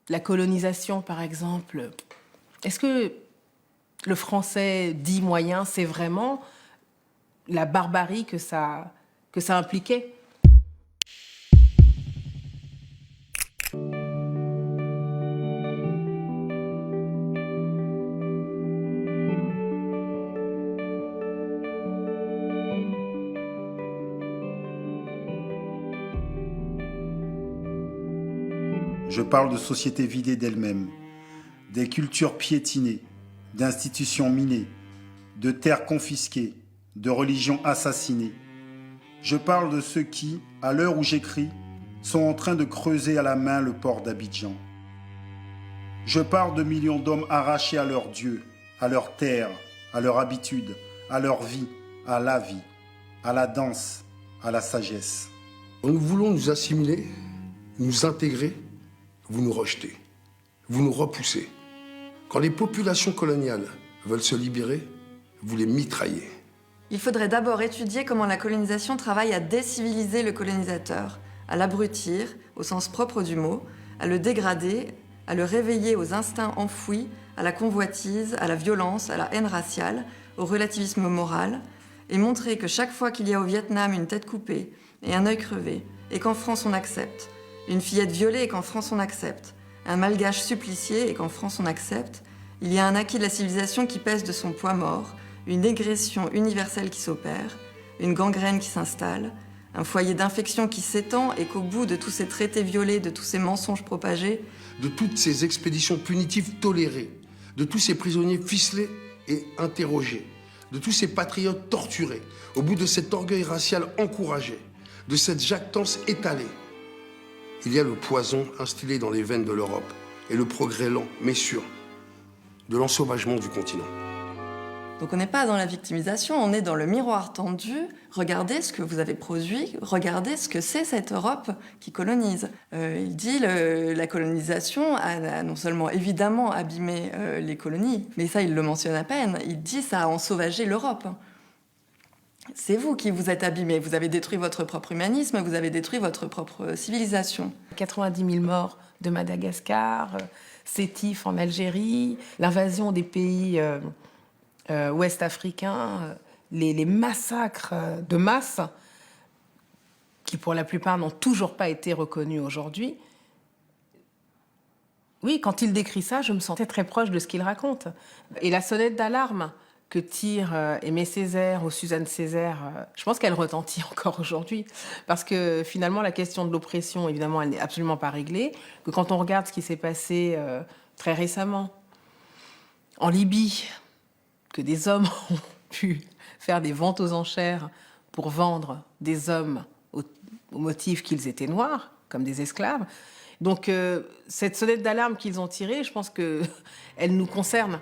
La colonisation, par exemple, est-ce que le français dit moyen, c'est vraiment la barbarie que ça impliquait? Je parle de sociétés vidées d'elles-mêmes, des cultures piétinées, d'institutions minées, de terres confisquées, de religions assassinées. Je parle de ceux qui, à l'heure où j'écris, sont en train de creuser à la main le port d'Abidjan. Je parle de millions d'hommes arrachés à leur Dieu, à leur terre, à leur habitude, à leur vie, à la vie, à la danse, à la sagesse. Nous voulons nous assimiler, nous intégrer, vous nous rejetez, vous nous repoussez. Quand les populations coloniales veulent se libérer, vous les mitraillez. Il faudrait d'abord étudier comment la colonisation travaille à déciviliser le colonisateur, à l'abrutir, au sens propre du mot, à le dégrader, à le réveiller aux instincts enfouis, à la convoitise, à la violence, à la haine raciale, au relativisme moral, et montrer que chaque fois qu'il y a au Vietnam une tête coupée et un œil crevé, et qu'en France on accepte, une fillette violée et qu'en France on accepte, un malgache supplicié et qu'en France on accepte, il y a un acquis de la civilisation qui pèse de son poids mort, une régression universelle qui s'opère, une gangrène qui s'installe, un foyer d'infection qui s'étend et qu'au bout de tous ces traités violés, de tous ces mensonges propagés, de toutes ces expéditions punitives tolérées, de tous ces prisonniers ficelés et interrogés, de tous ces patriotes torturés, au bout de cet orgueil racial encouragé, de cette jactance étalée, il y a le poison instillé dans les veines de l'Europe et le progrès lent, mais sûr, de l'ensauvagement du continent. Donc on n'est pas dans la victimisation, on est dans le miroir tendu. Regardez ce que vous avez produit, regardez ce que c'est cette Europe qui colonise. Il dit la colonisation a non seulement évidemment abîmé les colonies, mais ça il le mentionne à peine, il dit ça a ensauvagé l'Europe. C'est vous qui vous êtes abîmés, vous avez détruit votre propre humanisme, vous avez détruit votre propre civilisation. 90 000 morts de Madagascar, Sétif en Algérie, l'invasion des pays ouest-africains, les massacres de masse, qui pour la plupart n'ont toujours pas été reconnus aujourd'hui. Oui, quand il décrit ça, je me sentais très proche de ce qu'il raconte. Et la sonnette d'alarme que tire Aimé Césaire ou Suzanne Césaire, je pense qu'elle retentit encore aujourd'hui. Parce que finalement, la question de l'oppression, évidemment, elle n'est absolument pas réglée. Que quand on regarde ce qui s'est passé très récemment en Libye, que des hommes ont pu faire des ventes aux enchères pour vendre des hommes au motif qu'ils étaient noirs, comme des esclaves. Donc cette sonnette d'alarme qu'ils ont tirée, je pense qu'elle nous concerne.